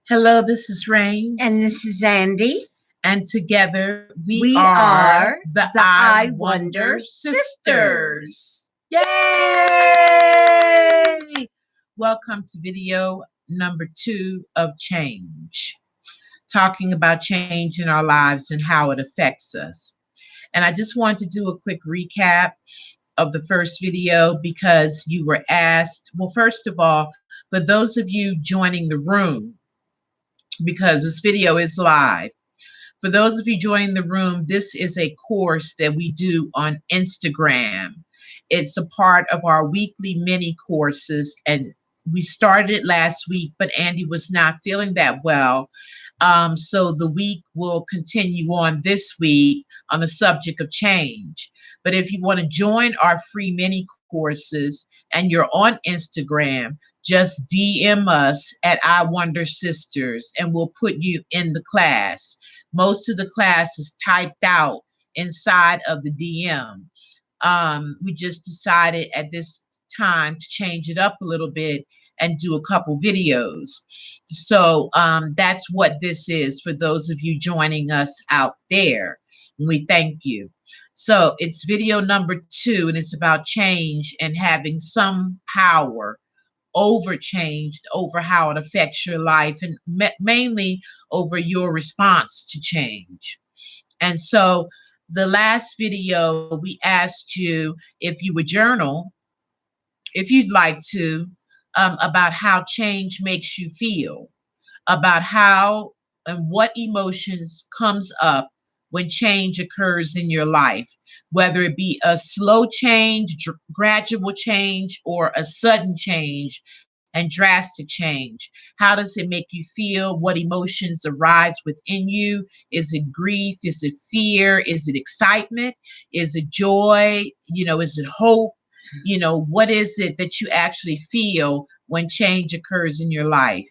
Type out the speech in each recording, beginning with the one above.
Hello, this is Rain. And this is Andy. And together we We are are the the I I Wonder Wonder Sisters. Yay! Welcome to video number 2 of Change, talking about change in our lives and how it affects us. And I just want to do a quick recap of the first video because you were asked, well, first of all, for those of you joining the room, because this video is live. For those of you joining the room, this is a course that we do on Instagram. It's a part of our weekly mini courses, and we started it last week, but Andy was not feeling that well. So the week will continue on this week on the subject of change. But if you want to join our free mini courses and you're on Instagram, just DM us at I Wonder Sisters and we'll put you in the class. Most of the class is typed out inside of the DM. We just decided at this time to change it up a little bit and do a couple videos. So that's what this is for those of you joining us out there. We thank you. So it's video number 2, and it's about change and having some power over change, over how it affects your life, and mainly over your response to change. And so the last video, we asked you if you would journal, if you'd like to, about how change makes you feel, about how and what emotions comes up when change occurs in your life, whether it be a slow change, gradual change, or a sudden change and drastic change. How does it make you feel? What emotions arise within you? Is it grief? Is it fear? Is it excitement? Is it joy? Is it hope? What is it that you actually feel when change occurs in your life?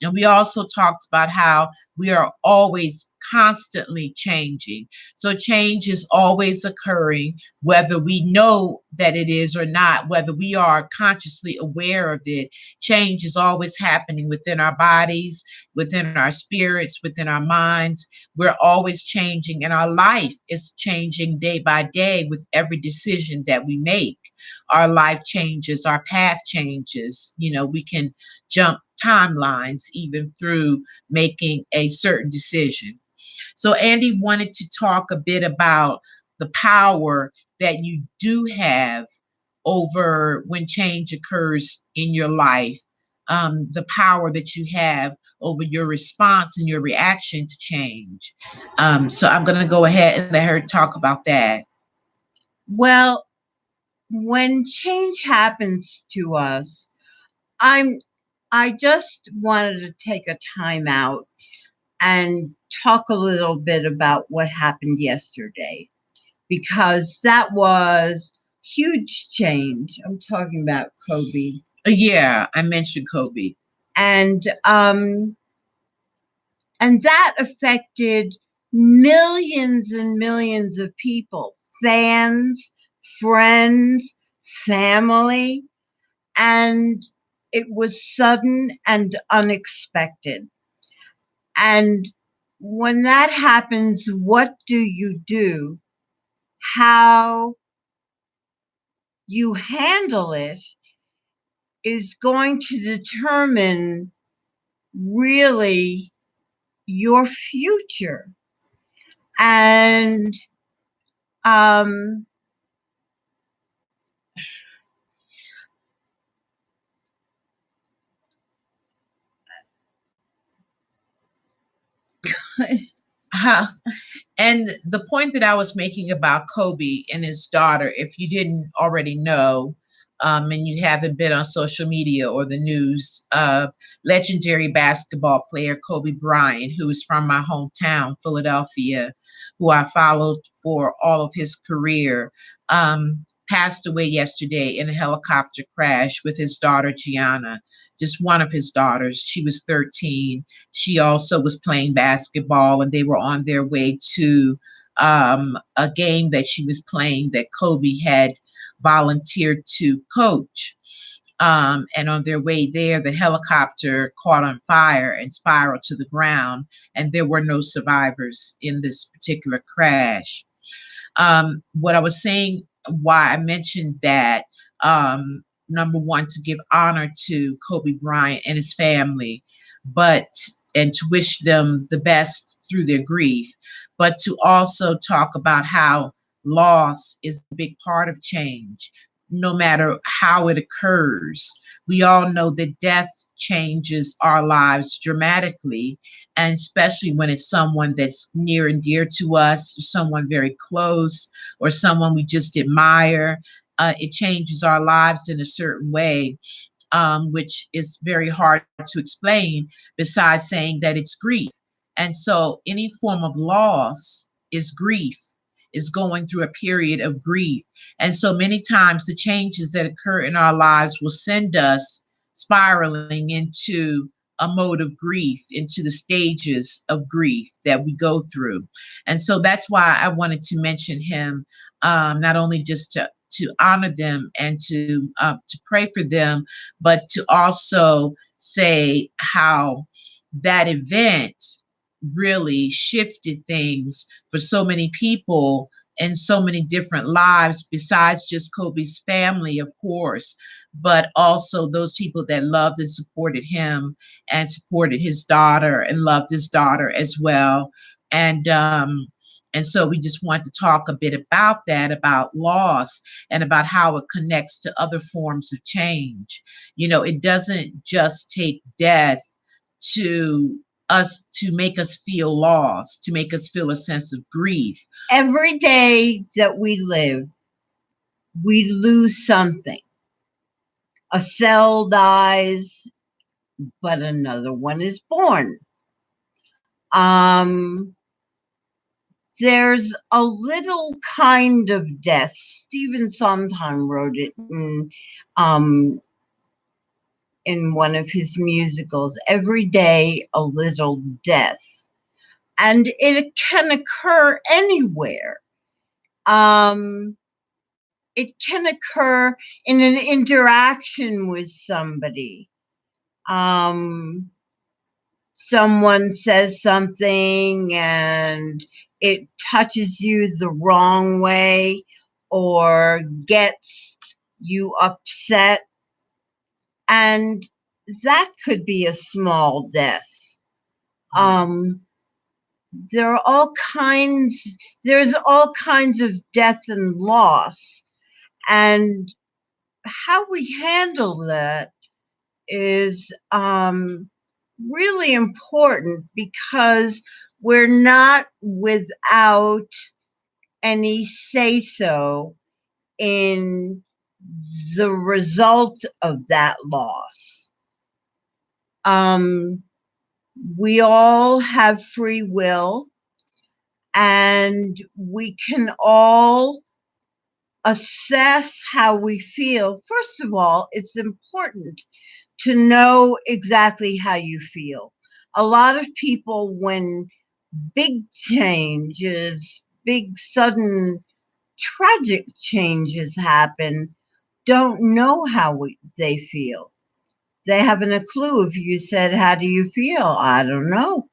And we also talked about how we are always constantly changing. So change is always occurring, whether we know that it is or not, whether we are consciously aware of it. Change is always happening within our bodies, within our spirits, within our minds. We're always changing, and our life is changing day by day with every decision that we make. Our life changes, our path changes. We can jump timelines even through making a certain decision. So Andy wanted to talk a bit about the power that you do have over when change occurs in your life, the power that you have over your response and your reaction to change. So I'm going to go ahead and let her talk about that. Well, when change happens to us, I just wanted to take a time out and talk a little bit about what happened yesterday, because that was huge change. I'm talking about Kobe. Yeah, I mentioned Kobe. And that affected millions and millions of people, fans, friends, family, and it was sudden and unexpected. And when that happens, what do you do? How you handle it is going to determine really your future. And um, And the point that I was making about Kobe and his daughter, if you didn't already know, and you haven't been on social media or the news, legendary basketball player Kobe Bryant, who is from my hometown, Philadelphia, who I followed for all of his career, passed away yesterday in a helicopter crash with his daughter Gianna, just one of his daughters. She was 13. She also was playing basketball, and they were on their way to a game that she was playing that Kobe had volunteered to coach. And on their way there, the helicopter caught on fire and spiraled to the ground, and there were no survivors in this particular crash. What I was saying, why I mentioned that, number one, to give honor to Kobe Bryant and his family, but and to wish them the best through their grief, but to also talk about how loss is a big part of change, no matter how it occurs. We all know that death changes our lives dramatically, and especially when it's someone that's near and dear to us, someone very close, or someone we just admire. It changes our lives in a certain way, which is very hard to explain, besides saying that it's grief. And so any form of loss is grief, is going through a period of grief. And so many times the changes that occur in our lives will send us spiraling into a mode of grief, into the stages of grief that we go through. And so that's why I wanted to mention him, not only just to honor them and to pray for them, but to also say how that event really shifted things for so many people and so many different lives, besides just Kobe's family, of course, but also those people that loved and supported him and supported his daughter and loved his daughter as well. And and so we just want to talk a bit about that, about loss, and about how it connects to other forms of change. You know, it doesn't just take death to to make us feel lost, to make us feel a sense of grief. Every day that we live, we lose something. A cell dies, but another one is born. Um, there's a little kind of death. Stephen Sondheim wrote it in one of his musicals. Every day, a little death, and it can occur anywhere. Um, it can occur in an interaction with somebody. Um, Someone says something and it touches you the wrong way or gets you upset, and that could be a small death. Um, there are all kinds. There's all kinds of death and loss, and how we handle that is really important, because we're not without any say so in the result of that loss. Um, we all have free will, and we can all assess how we feel. First of all, it's important to know exactly how you feel. A lot of people, when big changes, big sudden tragic changes happen, don't know how they feel. They haven't a clue. If you said, "How do you feel?" I don't know.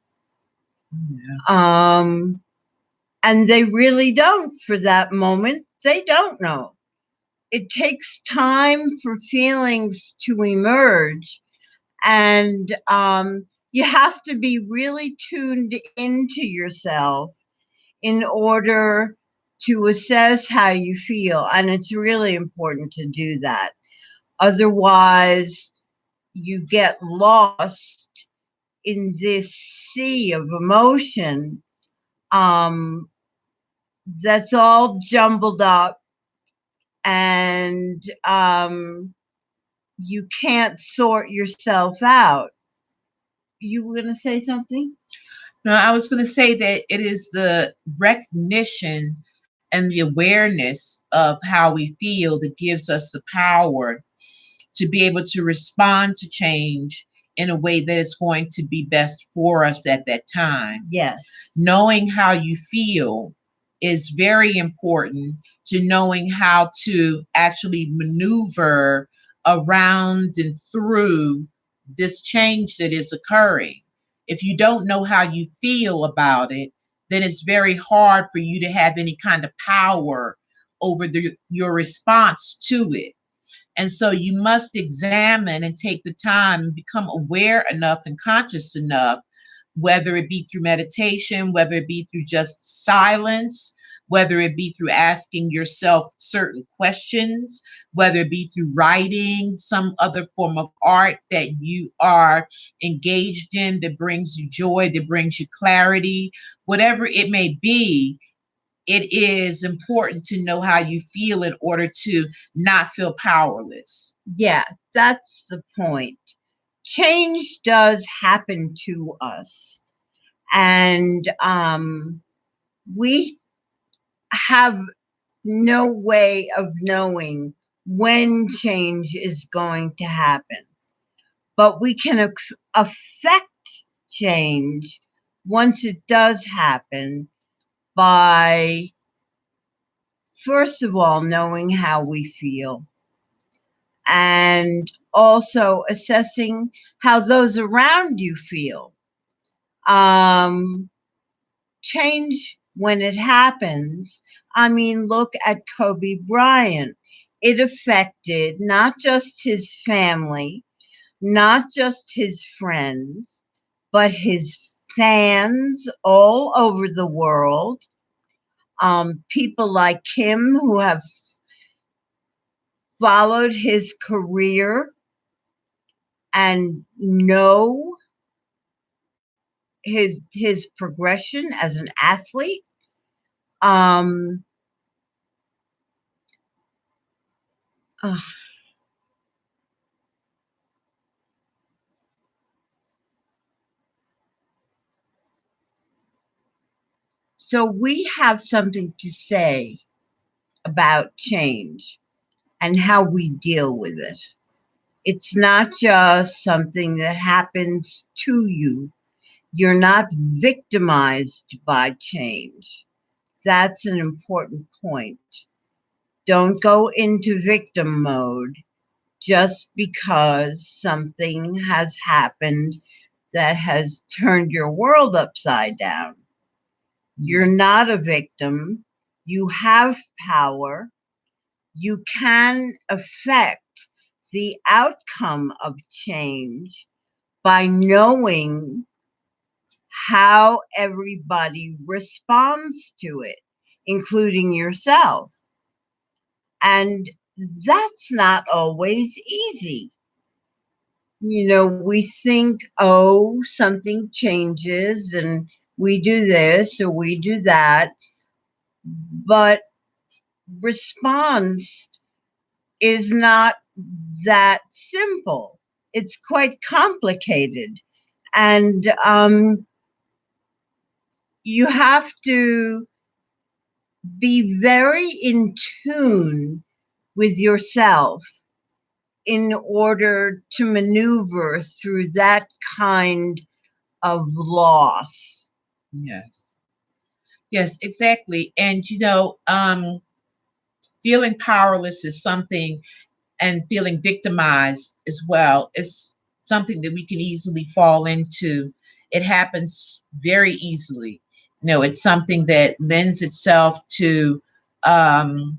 Yeah. And they really don't for that moment. They don't know. It takes time for feelings to emerge, and you have to be really tuned into yourself in order to assess how you feel. And it's really important to do that. Otherwise, you get lost in this sea of emotion um, that's all jumbled up, and you can't sort yourself out. You were going to say something? No, I was going to say that it is the recognition and the awareness of how we feel that gives us the power to be able to respond to change in a way that is going to be best for us at that time. Yes. Knowing how you feel is very important to knowing how to actually maneuver around and through this change that is occurring. If you don't know how you feel about it, then it's very hard for you to have any kind of power over your response to it. And so you must examine and take the time and become aware enough and conscious enough, whether it be through meditation, whether it be through just silence, whether it be through asking yourself certain questions, whether it be through writing, some other form of art that you are engaged in that brings you joy, that brings you clarity, whatever it may be. It is important to know how you feel in order to not feel powerless. Yeah, that's the point. Change does happen to us, and we have no way of knowing when change is going to happen, but we can affect change once it does happen by, first of all, knowing how we feel and also assessing how those around you feel. Um, Change when it happens. I mean, look at Kobe Bryant. It affected not just his family, not just his friends, but his fans all over the world. People like him who have followed his career and know his progression as an athlete. Um, uh, so we have something to say about change and how we deal with it. It's not just something that happens to you. You're not victimized by change. That's an important point. Don't go into victim mode just because something has happened that has turned your world upside down. You're not a victim. You have power. You can affect the outcome of change by knowing how everybody responds to it, including yourself. And that's not always easy. You know, we think, oh, something changes and we do this or we do that, but response is not that simple. It's quite complicated. And you have to be very in tune with yourself in order to maneuver through that kind of loss. Yes. Yes, exactly. And feeling powerless is something, and feeling victimized as well is something that we can easily fall into. It happens very easily. It's something that lends itself to um,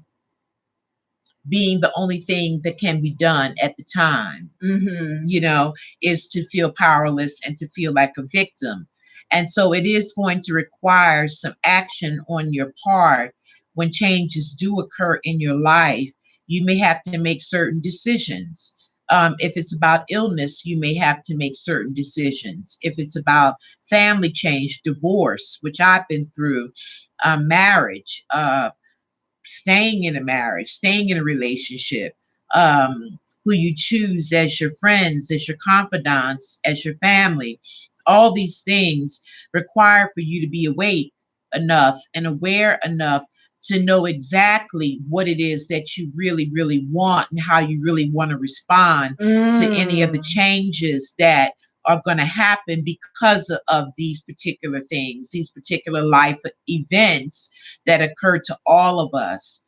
being the only thing that can be done at the time, Mm-hmm. is to feel powerless and to feel like a victim. And so it is going to require some action on your part when changes do occur in your life. You may have to make certain decisions. If it's about illness, you may have to make certain decisions. If it's about family change, divorce, which I've been through, marriage, staying in a marriage, staying in a relationship, who you choose as your friends, as your confidants, as your family. All these things require for you to be awake enough and aware enough to know exactly what it is that you really, really want and how you really want to respond to any of the changes that are going to happen because of these particular things, these particular life events that occur to all of us.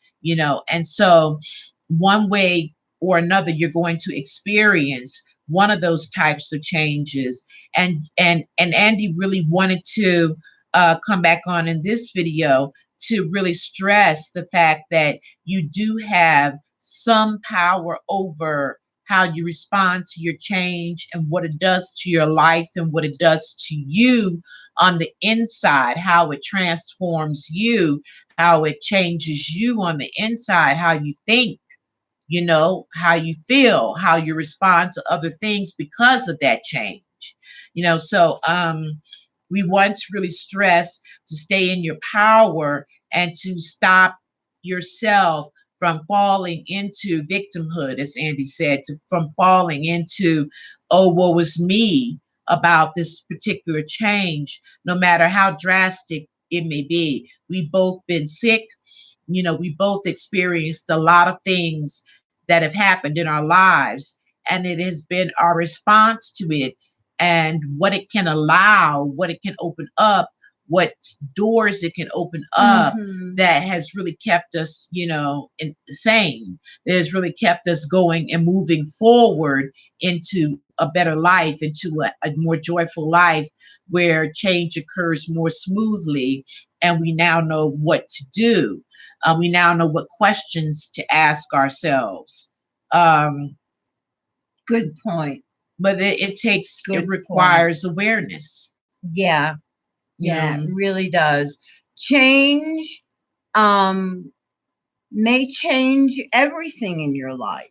And so one way or another, you're going to experience one of those types of changes. And Andy really wanted to come back on in this video to really stress the fact that you do have some power over how you respond to your change and what it does to your life and what it does to you on the inside, how it transforms you, how it changes you on the inside, how you think, how you feel, how you respond to other things because of that change. So we want to really stress to stay in your power and to stop yourself from falling into victimhood, as Andy said, from falling into, oh, woe is me about this particular change, no matter how drastic it may be. We've both been sick. We both experienced a lot of things that have happened in our lives, and it has been our response to it and what it can allow, what it can open up, what doors it can open up that has really kept us, sane. That has really kept us going and moving forward into a better life, into a more joyful life where change occurs more smoothly, and we now know what to do. We now know what questions to ask ourselves. Um, Good point. but it Good requires awareness. Yeah, You yeah, it know, really does. Change um, may change everything in your life.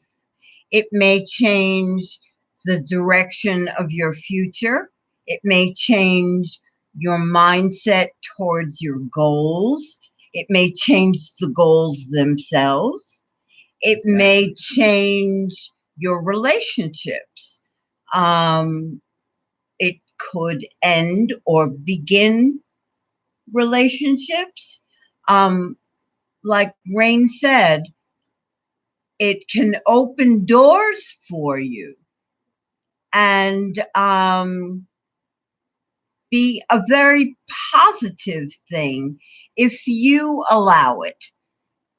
It may change the direction of your future. It may change your mindset towards your goals. It may change the goals themselves. It may exactly. change your relationships. Um, it could end or begin relationships. Um, like Rain said, it can open doors for you and be a very positive thing if you allow it.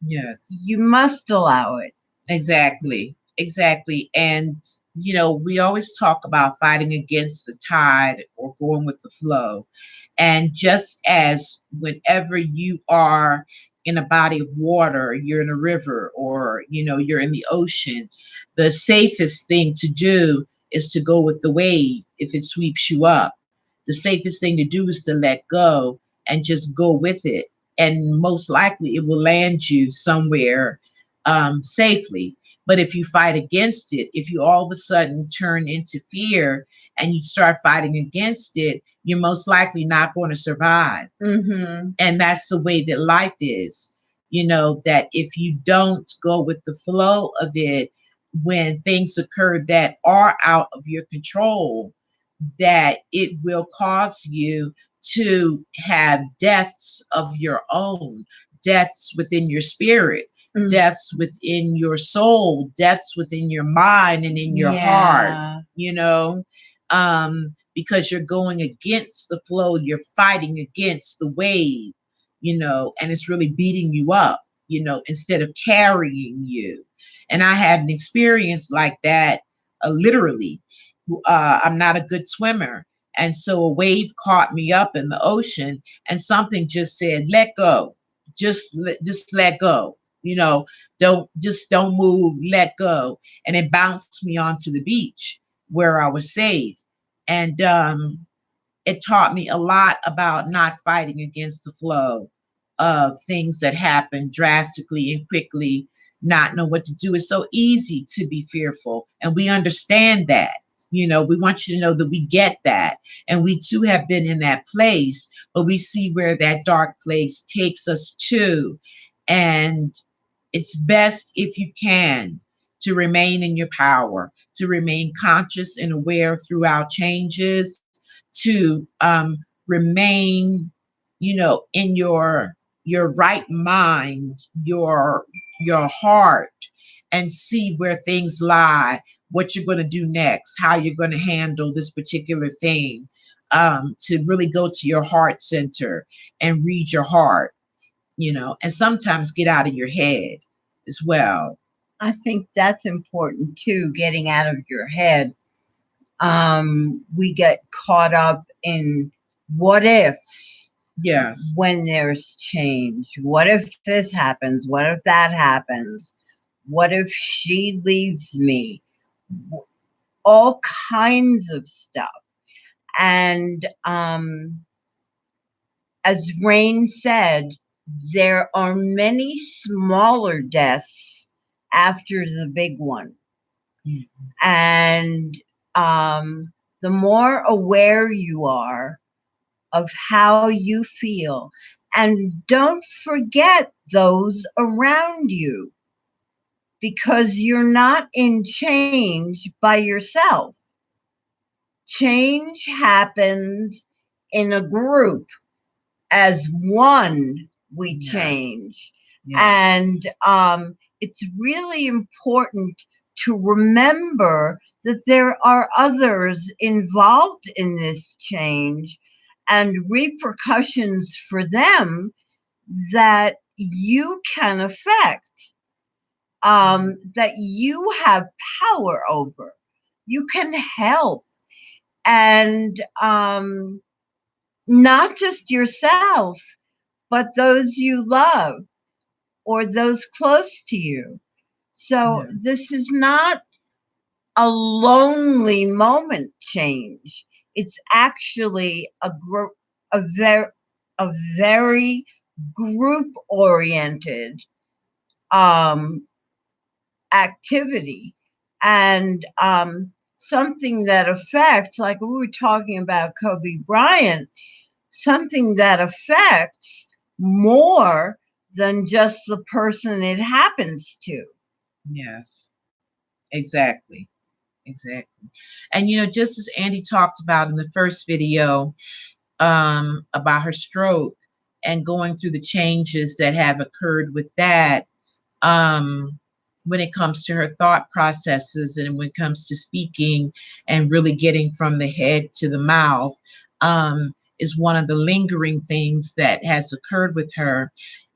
Yes. You must allow it. Exactly. Exactly. And, we always talk about fighting against the tide or going with the flow. And just as whenever you are in a body of water, you're in a river, or, you're in the ocean, the safest thing to do is to go with the wave if it sweeps you up. The safest thing to do is to let go and just go with it. And most likely it will land you somewhere safely. But if you fight against it, if you all of a sudden turn into fear and you start fighting against it, you're most likely not going to survive. And that's the way that life is. That if you don't go with the flow of it, when things occur that are out of your control, that it will cause you to have deaths of your own, deaths within your spirit, deaths within your soul, deaths within your mind and in your heart, Yeah. because you're going against the flow, you're fighting against the wave, and it's really beating you up, instead of carrying you. And I had an experience like that, literally. I'm not a good swimmer. And so a wave caught me up in the ocean and something just said, let go. Just let go. Don't move, let go. And it bounced me onto the beach where I was safe. And it taught me a lot about not fighting against the flow of things that happen drastically and quickly, not know what to do. It's so easy to be fearful, and we understand that. We want you to know that we get that. And we too have been in that place, but we see where that dark place takes us to. And it's best, if you can, to remain in your power, to remain conscious and aware throughout changes, to remain, in your right mind, your heart, and see where things lie, what you're going to do next, how you're going to handle this particular thing, to really go to your heart center and read your heart, and sometimes get out of your head as well. I think that's important too, getting out of your head. We get caught up in what ifs Yes. when there's change. What if this happens? What if that happens? What if she leaves me? All kinds of stuff. And as Rain said, there are many smaller deaths after the big one. Mm. And the more aware you are of how you feel, and don't forget those around you, because you're not in change by yourself. Change happens in a group. As one, we Yes. change. Yes. And it's really important to remember that there are others involved in this change and repercussions for them that you can affect, that you have power over. You can help. And not just yourself, but those you love or those close to you. So Yes. this is not a lonely moment change. It's actually a very a very group oriented um, activity, and something that affects, like we were talking about Kobe Bryant, something that affects more than just the person it happens to. Yes. Exactly. Exactly. And just as Andy talked about in the first video, about her stroke and going through the changes that have occurred with that, um, when it comes to her thought processes and when it comes to speaking and really getting from the head to the mouth, is one of the lingering things that has occurred with her.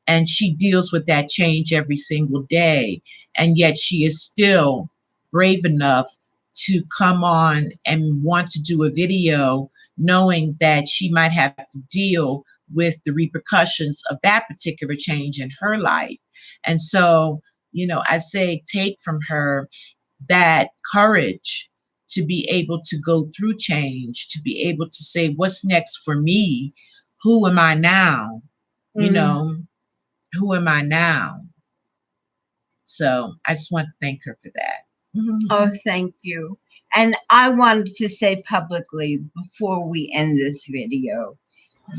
And she deals with that change every single day. And yet she is still brave enough to come on and want to do a video, knowing that she might have to deal with the repercussions of that particular change in her life. And so, I say take from her that courage to be able to go through change, to be able to say, what's next for me? Who am I now? You Mm. know, who am I now? So I just want to thank her for that. Oh, thank you. And I wanted to say publicly before we end this video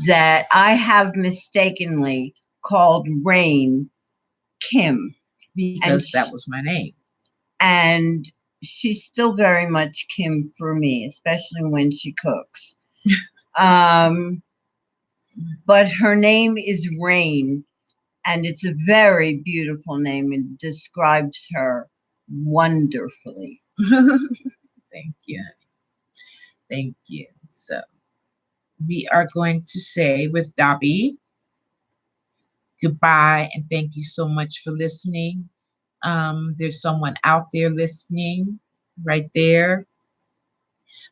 that I have mistakenly called Rain Kim, and Because that was my name. and she's still very much Kim for me, especially when she cooks. Um, but her name is Rain, and it's a very beautiful name and describes her wonderfully. Thank you. Thank you. So we are going to say with Dobby, goodbye and thank you so much for listening. There's someone out there listening right there.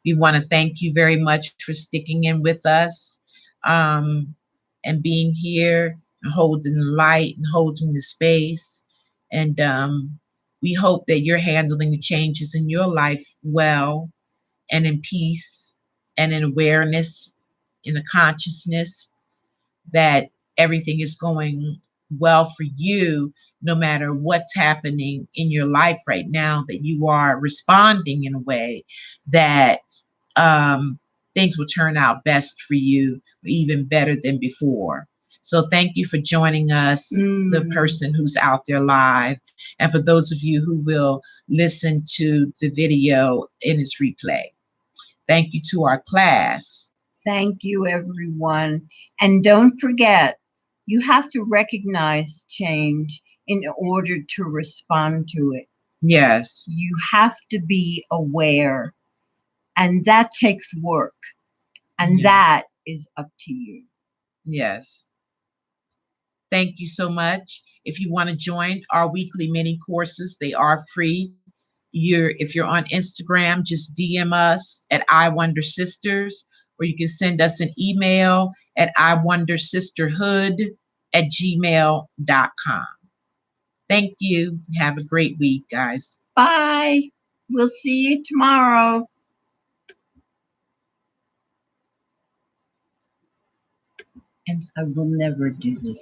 We want to thank you very much for sticking in with us, and being here and holding the light and holding the space. And we hope that you're handling the changes in your life well and in peace and in awareness, in a consciousness that everything is going well for you, no matter what's happening in your life right now, that you are responding in a way that things will turn out best for you, even better than before. So thank you for joining us, the person who's out there live, and for those of you who will listen to the video in its replay. Thank you to our class. Thank you, everyone. And don't forget, you have to recognize change in order to respond to it. Yes. You have to be aware, and that takes work, and Yes. that is up to you. Yes. Thank you so much. If you want to join our weekly mini courses, they are free. If you're on Instagram, just DM us at I Wonder Sisters, or you can send us an email at iwondersisterhood@gmail.com. Thank you. Have a great week, guys. Bye. We'll see you tomorrow. And I will never do this